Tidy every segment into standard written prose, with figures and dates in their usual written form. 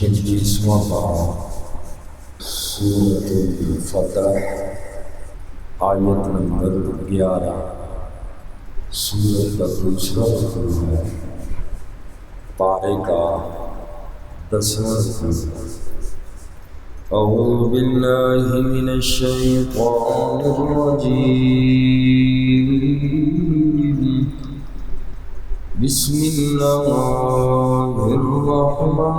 26واں پارہ سورۃ الفتح آیت نمبر 11 سورت کا دوسرا رکوع ہے، پارے کا 10واں رکوع۔ اعوذ باللہ من الشیطان الرجیم، بسم اللہ الرحمن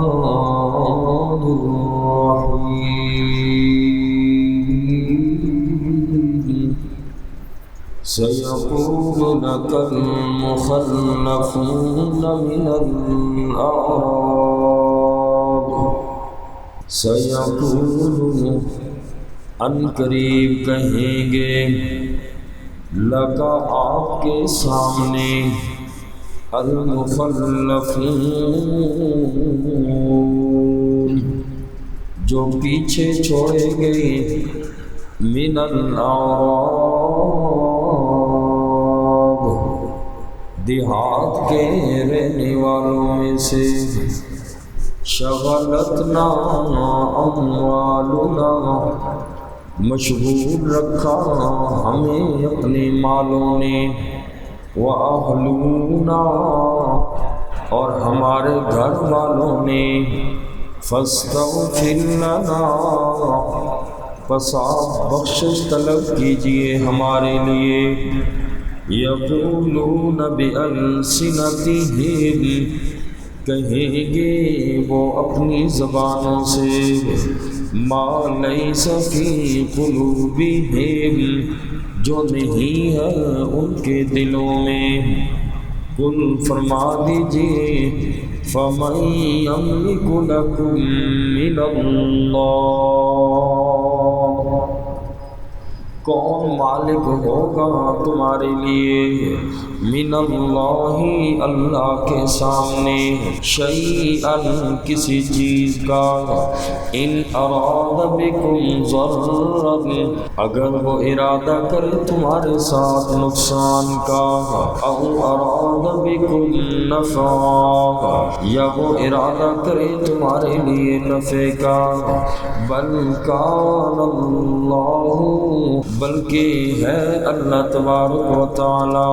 الرحیم۔ سیقول لک المخلفون من الأعراب، سیقولون ان قریب کہیں گے، لکا آپ کے سامنے، المخلفون جو پیچھے چھوڑے گئے، من الاعراب دیہات کے رہنے والوں میں سے، شغلتنا اموالنا مشغول رکھا ہمیں اپنے مالوں نے، وَأَهْلُونَا اور ہمارے گھر والوں نے، فَاسْتَغْفِرْ لَنَا پس آپ بخشش طلب کیجئے ہمارے لیے۔ يَقُولُونَ بِأَلْسِنَتِهِمْ کہیں گے وہ اپنی زبانوں سے، مَا لَيْسَ فِي قُلُوبِهِمْ جو نہیں ہے ان کے دلوں میں۔ قل فرما دیجئے، فَمَن يَمْلِكُ لَكُم مِّنَ اللَّهِ کون مالک ہوگا تمہارے لیے، من اللہ اللہ کے سامنے، شیئا کسی چیز کا، ان اراد بکم ضرا اگر وہ ارادہ کرے تمہارے ساتھ نقصان کا، او اراد بکم نفعا یا وہ ارادہ کرے تمہارے لیے نفع کا، بل کان اللہ بلکہ ہے اللہ تبارک و تعالی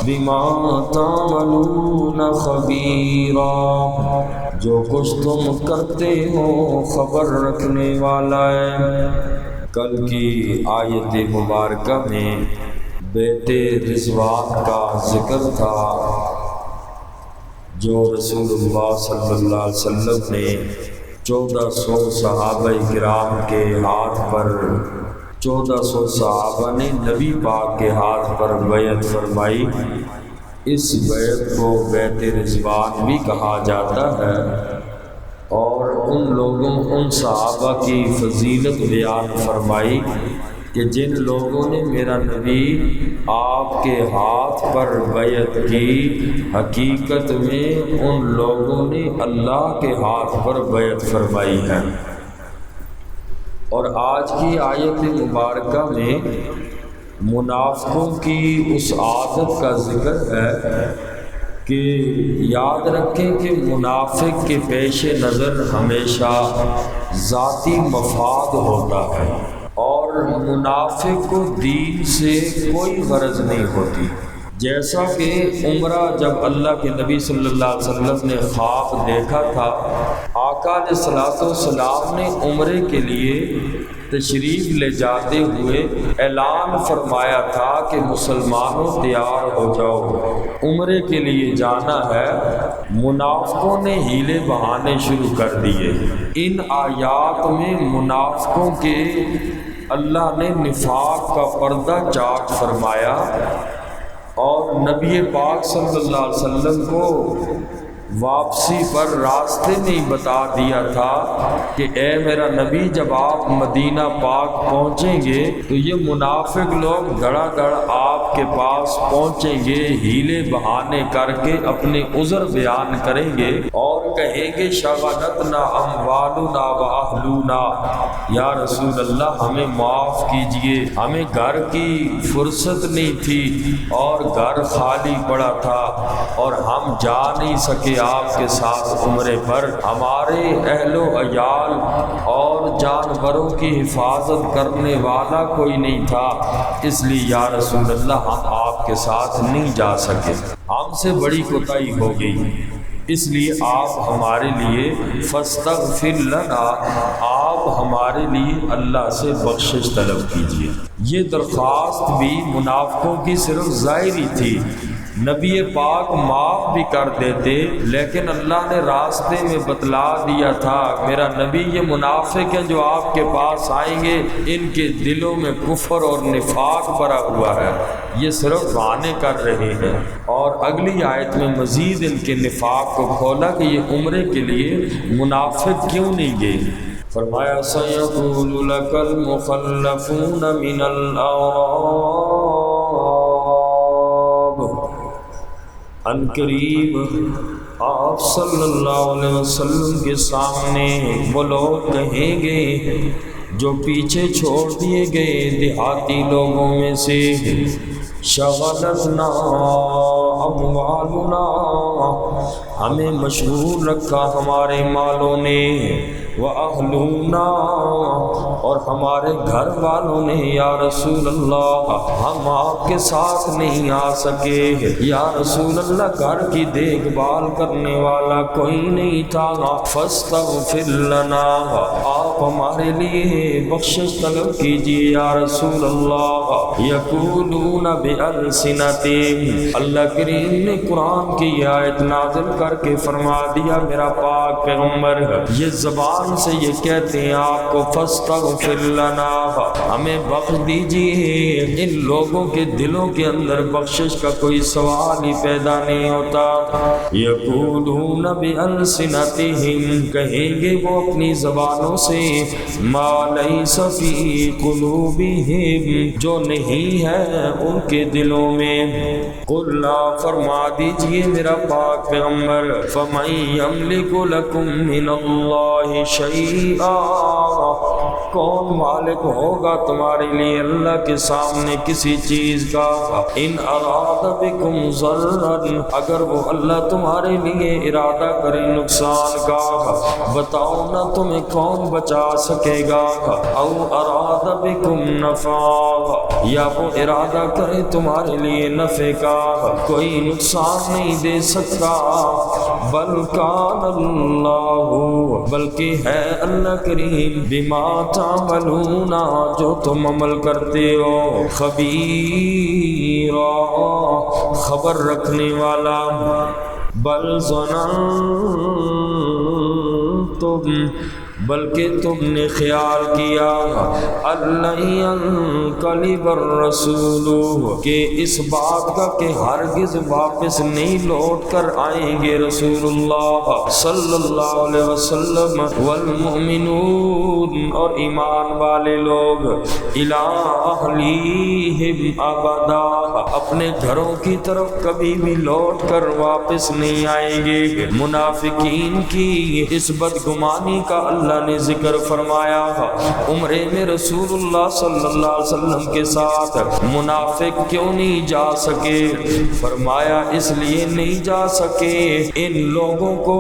بما تعملون خبیرا جو کچھ تم کرتے ہو خبر رکھنے والا ہے۔ کل کی آیت مبارکہ میں بیٹے رضوان کا ذکر تھا جو رسول اللہ صلی اللہ علیہ وسلم نے 1400 صحابہ کرام کے ہاتھ پر 1400 صحابہ نے نبی پاک کے ہاتھ پر بیعت فرمائی۔ اس بیعت کو بیعت رضوان بھی کہا جاتا ہے، اور ان لوگوں ان صحابہ کی فضیلت بیان فرمائی کہ جن لوگوں نے میرا نبی آپ کے ہاتھ پر بیعت کی، حقیقت میں ان لوگوں نے اللہ کے ہاتھ پر بیعت فرمائی ہے۔ اور آج کی آیت مبارکہ میں منافقوں کی اس عادت کا ذکر ہے کہ یاد رکھیں کہ منافق کے پیش نظر ہمیشہ ذاتی مفاد ہوتا ہے، اور منافق کو دین سے کوئی غرض نہیں ہوتی۔ جیسا کہ عمرہ جب اللہ کے نبی صلی اللہ علیہ وسلم نے خواب دیکھا تھا، آقا علیہ السلام نے عمرے کے لیے تشریف لے جاتے ہوئے اعلان فرمایا تھا کہ مسلمانوں تیار ہو جاؤ، عمرے کے لیے جانا ہے۔ منافقوں نے ہیلے بہانے شروع کر دیے۔ ان آیات میں منافقوں کے اللہ نے نفاق کا پردہ چاک فرمایا، اور نبی پاک صلی اللہ علیہ وسلم کو واپسی پر راستے میں ہی بتا دیا تھا کہ اے میرا نبی جب آپ مدینہ پاک پہنچیں گے تو یہ منافق لوگ دھڑا دھڑ آپ کے پاس پہنچیں گے، ہیلے بہانے کر کے اپنے عذر بیان کریں گے اور کہیں گے شغلتنا اموالنا واہلونا، یا رسول اللہ ہمیں معاف کیجئے، ہمیں گھر کی فرصت نہیں تھی اور گھر خالی پڑا تھا اور ہم جا نہیں سکے سے آپ کے ساتھ عمرے پر ہمارے اہل و عیال اور جانوروں کی حفاظت کرنے والا کوئی نہیں تھا، اس لیے یا رسول اللہ ہم آپ کے ساتھ نہیں جا سکے، ہم سے بڑی کوتاہی ہو گئی، اس لیے آپ ہمارے لیے فاستغفر لنا، آپ ہمارے لیے اللہ سے بخشش طلب کیجیے۔ یہ درخواست بھی منافقوں کی صرف ظاہری تھی، نبی پاک معاف بھی کر دیتے، لیکن اللہ نے راستے میں بتلا دیا تھا میرا نبی یہ منافق ہیں جو آپ کے پاس آئیں گے، ان کے دلوں میں کفر اور نفاق بھرا ہوا ہے، یہ صرف بہانے کر رہے ہیں۔ اور اگلی آیت میں مزید ان کے نفاق کو کھولا کہ یہ عمرے کے لیے منافق کیوں نہیں گئے۔ فرمایا سَيَقُولُ لَكَ الْمُخَلَّفُونَ مِنَ الْأَعْرَابِ، ان قریب آپ صلی اللہ علیہ وسلم کے سامنے وہ لوگ کہیں گے جو پیچھے چھوڑ دیے گئے دیہاتی لوگوں میں سے، شغلتنا اموالنا، ہمیں مشغول رکھا ہمارے مالوں نے، وَأَهْلُونَا، اور ہمارے گھر والوں نے، یا رسول اللہ ہم آپ کے ساتھ نہیں آ سکے، یا رسول اللہ گھر کی دیکھ بھال کرنے والا کوئی نہیں تھا، فاستغفر لنا، آپ ہمارے لیے بخشش طلب کیجیے یا رسول اللہ۔ یقولون بِأَلْسِنَتِهِمْ، اللہ کریم نے قرآن کی یہ آیت نازل کر کے فرما دیا میرا پاک پیغمبر یہ زبان سے یہ کہتے ہیں آپ کو، فاستغفر لنا، ہمیں بخش دیجیے، ان لوگوں کے دلوں کے اندر بخشش کا کوئی سوال ہی پیدا نہیں ہوتا۔ یقولون بِأَلْسِنَتِهِمْ، کہیں گے وہ اپنی زبانوں سے، ما لیس فی قلوبہم، جو نہیں ہے ان کے دلوں میں، قل لا، فرما دیجئے میرا پاک پیغمبر، فمن یملک لکم من اللہ شیئا، کون مالک ہوگا تمہارے لیے اللہ کے سامنے کسی چیز کا، ان اراد بکم ضررا، اگر وہ اللہ تمہارے لیے ارادہ کرے نقصان کا، بتاؤ نا تمہیں کون بچا سکے گا، او اراد بکم نفعا، یا وہ ارادہ کرے تمہارے لیے نفع کا، کوئی نقصان نہیں دے سکتا، بل کان اللہ، بلکہ ہے اللہ کریم، بما تعملون، جو تم عمل کرتے ہو، خبیرا، خبر رکھنے والا، بل ظننتم، بلکہ تم نے خیال کیا، اللہ ينقلب الرسول، کہ اس بات کا کہ ہرگز واپس نہیں لوٹ کر آئیں گے رسول اللہ صلی اللہ علیہ وسلم، والمؤمنون، اور ایمان والے لوگ، الی اہلیہم ابدا، اپنے گھروں کی طرف کبھی بھی لوٹ کر واپس نہیں آئیں گے۔ منافقین کی اس بدگمانی کا اللہ نے ذکر فرمایا، عمرے میں رسول اللہ صلی اللہ علیہ وسلم کے ساتھ منافق کیوں نہیں جا سکے؟ فرمایا اس لیے نہیں جا سکے، ان لوگوں کو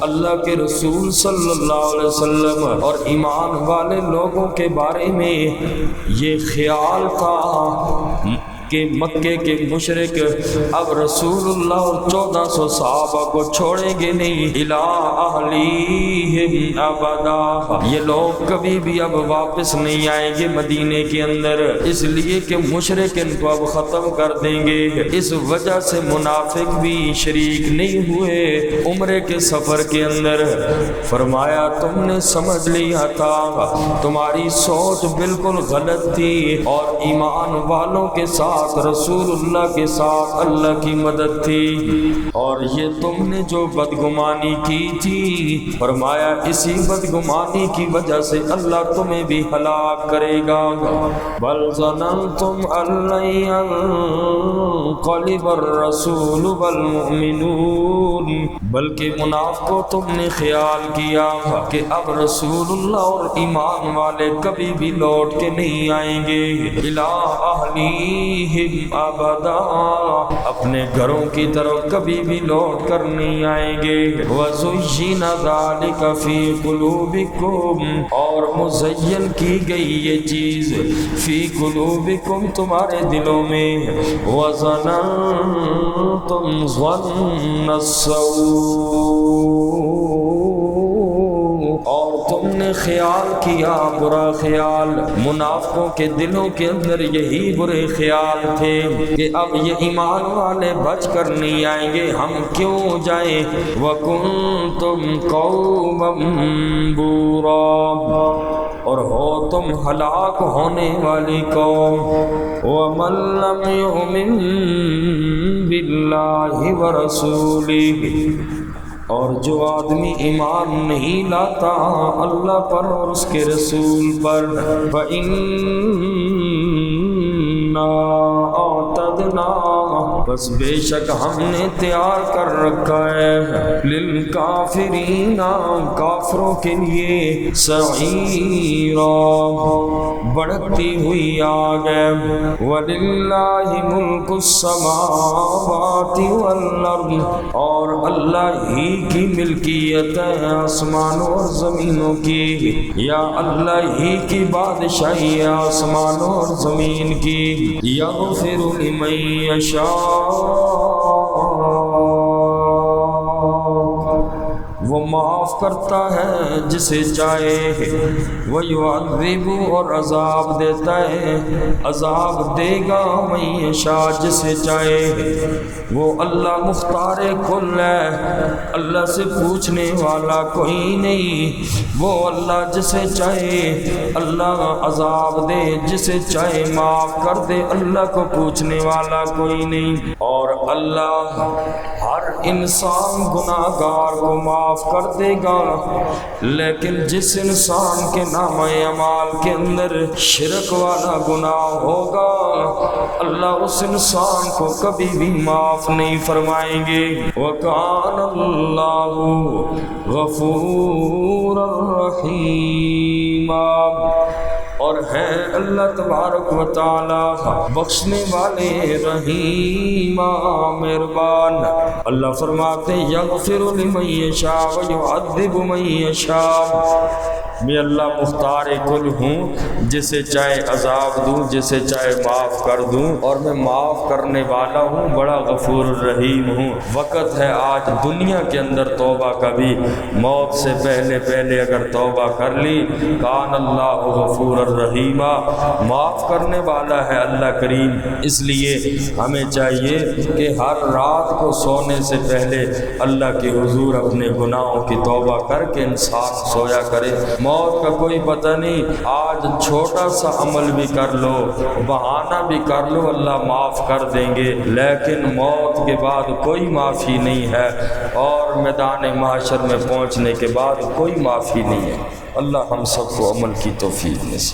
اللہ کے رسول صلی اللہ علیہ وسلم اور ایمان والے لوگوں کے بارے میں یہ خیال تھا کہ مکے کے مشرک اب رسول اللہ اور 1400 صحابہ کو چھوڑیں گے نہیں، الی اہلیہم ابدا، یہ لوگ کبھی بھی اب واپس نہیں آئیں گے مدینے کے اندر، اس لیے کہ مشرک ان کو اب ختم کر دیں گے۔ اس وجہ سے منافق بھی شریک نہیں ہوئے عمرے کے سفر کے اندر۔ فرمایا تم نے سمجھ لیا تھا، تمہاری سوچ بالکل غلط تھی، اور ایمان والوں کے ساتھ رسول اللہ کے ساتھ اللہ کی مدد تھی، اور یہ تم نے جو بدگمانی کی تھی، فرمایا اسی بدگمانی کی وجہ سے اللہ تمہیں بھی ہلاک کرے گا۔ بل ظننتم ان لن ينقلب الرسول والمؤمنون، بلکہ منافقوں تم نے خیال کیا کہ اب رسول اللہ اور ایمان والے کبھی بھی لوٹ کے نہیں آئیں گے، الی اہلی فیہم ابدا، اپنے گھروں کی طرف کبھی بھی لوٹ کر نہیں آئیں گے۔ وَزُيِّنَ ذَلِكَ فِي قُلُوبِكُمْ، اور مزین کی گئی یہ چیز فی قلوبکم تمہارے دلوں میں، وَظَنَنْتُمْ ظَنَّ السَّوْءِ، اور تم نے خیال کیا برا خیال، منافقوں کے دلوں کے اندر یہی برے خیال تھے کہ اب یہ ایمان والے بچ کر نہیں آئیں گے، ہم کیوں جائیں۔ وَكُنْتُمْ قَوْمًا بُورًا، اور ہو تم ہلاک ہونے والی قوم۔ وَمَن لَّمْ يُؤْمِن بِاللَّهِ وَرَسُولِهِ، اور جو آدمی ایمان نہیں لاتا اللہ پر اور اس کے رسول پر، فَإِنَّا أَعْتَدْنَا، بس بے شک ہم نے تیار کر رکھا ہے لِلْكَافِرِينَ، کافروں کے لیے، سعیرا، بڑھتی ہوئی آگ ہے۔ وَلِلَّهِ مُلْكُ السَّمَاوَاتِ وَالْأَرْضِ، اور اللہ ہی کی ملکیت ہے آسمانوں اور زمینوں کی، یا اللہ ہی کی بادشاہی ہے آسمانوں اور زمین کی۔ یغفر لمن یشاء، وہ معاف کرتا ہے جسے چاہے، وَيُعَذِّبُ، اور عذاب دیتا ہے، عذاب دے گا من یشاء، جسے چاہے۔ وہ اللہ مختار کل ہے، اللہ سے پوچھنے والا کوئی نہیں، وہ اللہ جسے چاہے اللہ عذاب دے، جسے چاہے معاف کر دے، اللہ کو پوچھنے والا کوئی نہیں۔ اور اللہ ہر انسان گناہگار کو معاف کر دے گا، لیکن جس انسان کے نامہ اعمال کے اندر شرک والا گناہ ہوگا اللہ اس انسان کو کبھی بھی معاف نہیں فرمائیں گے۔ وَكَانَ اللَّهُ غَفُورًا رَحِيمًا، اور ہے اللہ تبارک و تعالی بخشنے والے رحیم مہربان۔ اللہ فرماتے یغفر لمن یشاء ویعذب من یشاء، میں اللہ مختار کل ہوں، جسے چاہے عذاب دوں، جسے چاہے معاف کر دوں، اور میں معاف کرنے والا ہوں، بڑا غفور الرحیم ہوں۔ وقت ہے آج دنیا کے اندر توبہ کا بھی، موت سے پہلے پہلے اگر توبہ کر لی، کان اللہ غفور الرحیم، معاف کرنے والا ہے اللہ کریم۔ اس لیے ہمیں چاہیے کہ ہر رات کو سونے سے پہلے اللہ کے حضور اپنے گناہوں کی توبہ کر کے انسان سویا کرے۔ موت کا کوئی پتہ نہیں، آج چھوٹا سا عمل بھی کر لو، بہانہ بھی کر لو، اللہ معاف کر دیں گے، لیکن موت کے بعد کوئی معافی نہیں ہے، اور میدان محشر میں پہنچنے کے بعد کوئی معافی نہیں ہے۔ اللہ ہم سب کو عمل کی توفیق نصیب